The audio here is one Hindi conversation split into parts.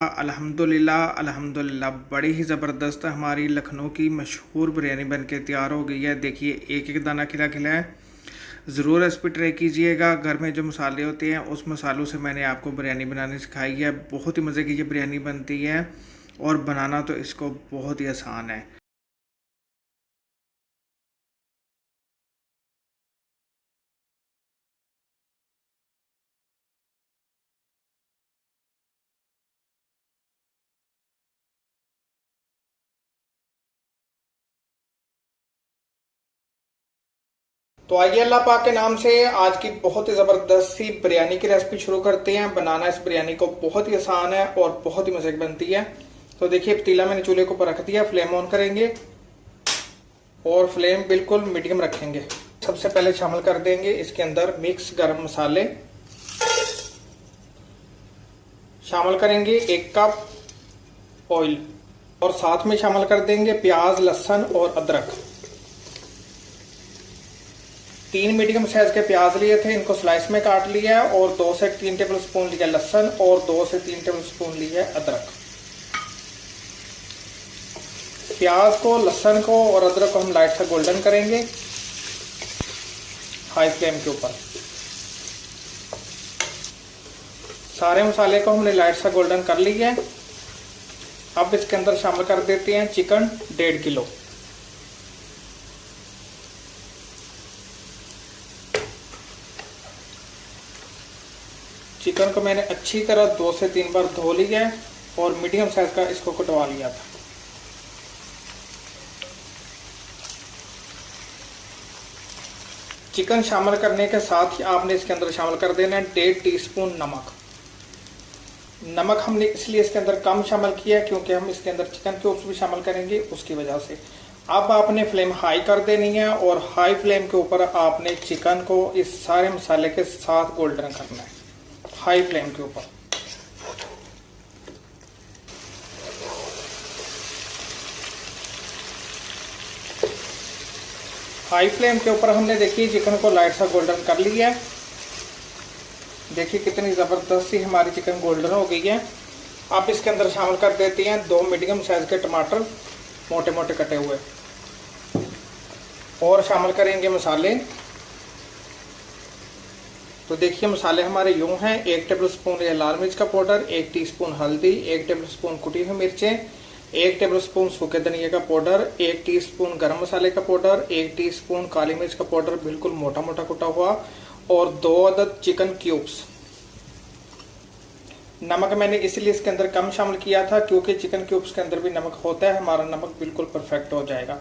अल्हम्दुलिल्लाह अल्हम्दुलिल्लाह बड़ी ही ज़बरदस्त हमारी लखनऊ की मशहूर बिरयानी बन के तैयार हो गई है। देखिए एक एक दाना खिला खिला है। ज़रूर रेसिपी ट्राई कीजिएगा। घर में जो मसाले होते हैं उस मसालों से मैंने आपको बिरयानी बनानी सिखाई है। बहुत ही मज़े की ये बिरयानी बनती है और बनाना तो इसको बहुत ही आसान है। तो आइए अल्लाह पाक के नाम से आज की बहुत ही ज़बरदस्त सी बिरयानी की रेसिपी शुरू करते हैं। बनाना इस बिरयानी को बहुत ही आसान है और बहुत ही मज़े की बनती है। तो देखिए पतीला मैंने चूल्हे के ऊपर रख दिया। फ्लेम ऑन करेंगे और फ्लेम बिल्कुल मीडियम रखेंगे। सबसे पहले शामिल कर देंगे इसके अंदर मिक्स गरम मसाले। शामिल करेंगे 1 कप ऑयल और साथ में शामिल कर देंगे प्याज, लहसुन और अदरक। 3 मीडियम साइज के प्याज लिए थे, इनको स्लाइस में काट लिया है और 2 से 3 टेबल स्पून लिया लहसुन और 2 से 3 टेबल स्पून लिया अदरक। प्याज को, लहसुन को और अदरक को हम लाइट सा गोल्डन करेंगे हाई फ्लेम के ऊपर। सारे मसाले को हमने लाइट सा गोल्डन कर लिया है। अब इसके अंदर शामिल कर देते हैं चिकन 1.5 किलो। चिकन को मैंने अच्छी तरह 2 से 3 बार धो लिया है और मीडियम साइज का इसको कटवा लिया था। चिकन शामिल करने के साथ ही आपने इसके अंदर शामिल कर देना है 1.5 टीस्पून नमक। नमक हमने इसलिए इसके अंदर कम शामिल किया क्योंकि हम इसके अंदर चिकन क्यूब्स भी शामिल करेंगे, उसकी वजह से। अब आपने फ्लेम हाई कर देनी है और हाई फ्लेम के ऊपर आपने चिकन को इस सारे मसाले के साथ गोल्डन करना है हाई फ्लेम के ऊपर। हाई फ्लेम के ऊपर हमने देखिए चिकन को लाइट सा गोल्डन कर लिया है। देखिए कितनी ज़बरदस्त सी हमारी चिकन गोल्डन हो गई है। आप इसके अंदर शामिल कर देते हैं 2 मीडियम साइज के टमाटर मोटे मोटे कटे हुए और शामिल करेंगे मसाले। तो देखिए मसाले हमारे यूं हैं। 1 टेबल स्पून लाल मिर्च का पाउडर, 1 टीस्पून हल्दी, 1 टेबल स्पून कुटी हुई मिर्चें, 1 टेबल स्पून सूखे धनिया का पाउडर, 1 टीस्पून गरम मसाले का पाउडर, 1 टीस्पून काली मिर्च का पाउडर बिल्कुल मोटा मोटा कुटा हुआ और 2 अदद चिकन क्यूब्स। नमक मैंने इसलिए इसके अंदर कम शामिल किया था क्योंकि चिकन क्यूब्स के अंदर भी नमक होता है। हमारा नमक बिल्कुल परफेक्ट हो जाएगा।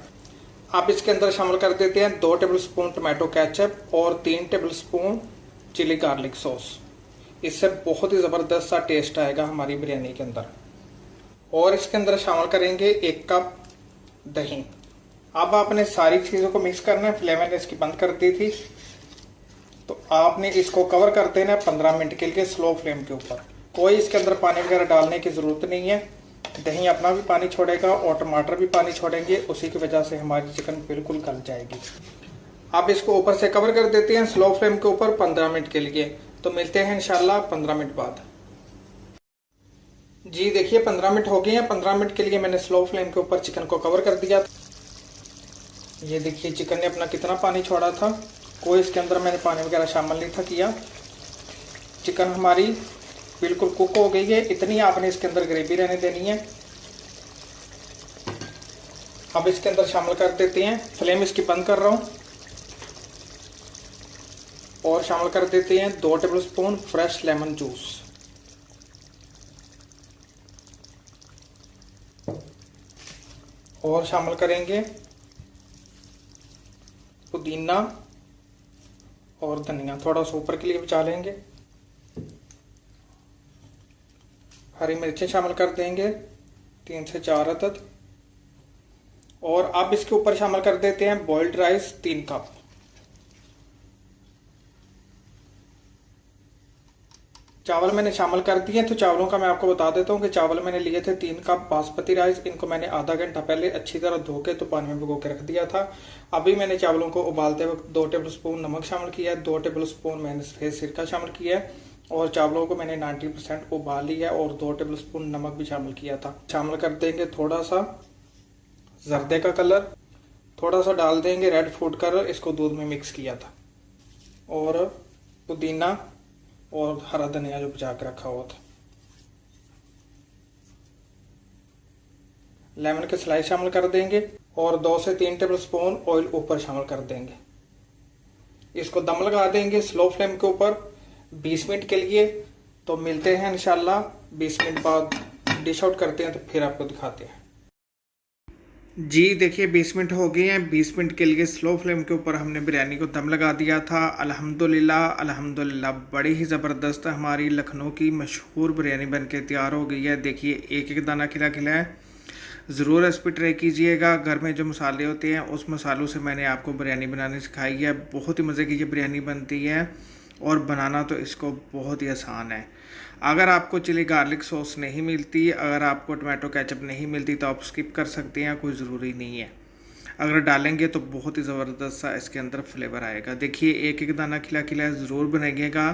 आप इसके अंदर शामिल कर देते हैं 2 टेबल स्पून टमाटो केचप और 3 tablespoon chilli garlic sauce. इससे बहुत ही ज़बरदस्त सा टेस्ट आएगा हमारी बिरयानी के अंदर। और इसके अंदर शामिल करेंगे 1 कप दही। अब आपने सारी चीज़ों को मिक्स करना है। फ्लेम मैंने इसकी बंद कर दी थी, तो आपने इसको कवर कर देना है 15 मिनट के लिए स्लो फ्लेम के ऊपर। कोई इसके अंदर पानी वगैरह डालने की ज़रूरत नहीं है। दही अपना भी पानी छोड़ेगा और टमाटर भी पानी छोड़ेंगे, उसी की वजह से हमारी चिकन बिल्कुल गल जाएगी। आप इसको ऊपर से कवर कर देते हैं स्लो फ्लेम के ऊपर 15 मिनट के लिए। तो मिलते हैं इंशाल्लाह 15 मिनट बाद। जी देखिए 15 मिनट हो गए हैं। 15 मिनट के लिए मैंने स्लो फ्लेम के ऊपर चिकन को कवर कर दिया। ये देखिए चिकन ने अपना कितना पानी छोड़ा था। कोई इसके अंदर मैंने पानी वगैरह शामिल नहीं था किया। चिकन हमारी बिल्कुल कुक हो गई है। इतनी आपने इसके अंदर ग्रेवी रहने देनी है। अब इसके अंदर शामिल कर देते हैं, फ्लेम इसकी बंद कर रहा हूँ, और शामिल कर देते हैं 2 table spoon fresh lemon juice. और शामिल करेंगे पुदीना और धनिया, थोड़ा सा ऊपर के लिए बचा लेंगे। हरी मिर्चें शामिल कर देंगे 3 से 4 अदद। और अब इसके ऊपर शामिल कर देते हैं बॉइल्ड राइस 3 कप। चावल मैंने शामिल कर दिए। तो चावलों का मैं आपको बता देता हूँ कि चावल मैंने लिए थे 3 कप बासमती राइस। इनको मैंने आधा घंटा पहले अच्छी तरह धो के तो पानी में भिगो के रख दिया था। अभी मैंने चावलों को उबालते वक्त 2 टेबल स्पून नमक शामिल किया है, 2 टेबल स्पून मैंने सफेद सिरका शामिल किया है और चावलों को मैंने 90% उबाल लिया और 2 टेबलस्पून नमक भी शामिल किया था। शामिल कर देंगे थोड़ा सा जर्दे का कलर, थोड़ा सा डाल देंगे रेड फूड कलर, इसको दूध में मिक्स किया था, और पुदीना और हरा धनिया जो बचा के रखा हुआ था। लेमन के स्लाइस शामिल कर देंगे और 2 से 3 टेबलस्पून ऑयल ऊपर शामिल कर देंगे। इसको दम लगा देंगे स्लो फ्लेम के ऊपर 20 मिनट के लिए। तो मिलते हैं इंशाल्लाह 20 मिनट बाद, डिश आउट करते हैं तो फिर आपको दिखाते हैं। जी देखिए 20 मिनट हो गए हैं। 20 मिनट के लिए स्लो फ्लेम के ऊपर हमने बिरयानी को दम लगा दिया था। अल्हम्दुलिल्लाह अल्हम्दुलिल्लाह बड़ी ही ज़बरदस्त हमारी लखनऊ की मशहूर बिरयानी बन के तैयार हो गई है। देखिए एक एक दाना खिला खिला है। ज़रूर रेसिपी ट्राई कीजिएगा। घर में जो मसाले होते हैं उस मसालों से मैंने आपको बिरयानी बनानी सिखाई है। बहुत ही मज़े की ये बिरयानी बनती है और बनाना तो इसको बहुत ही आसान है। अगर आपको चिली गार्लिक सॉस नहीं मिलती, अगर आपको टमाटो केचप नहीं मिलती तो आप स्किप कर सकते हैं, कोई ज़रूरी नहीं है। अगर डालेंगे तो बहुत ही ज़बरदस्त सा इसके अंदर फ्लेवर आएगा। देखिए एक एक दाना खिला खिला ज़रूर बनाइएगा।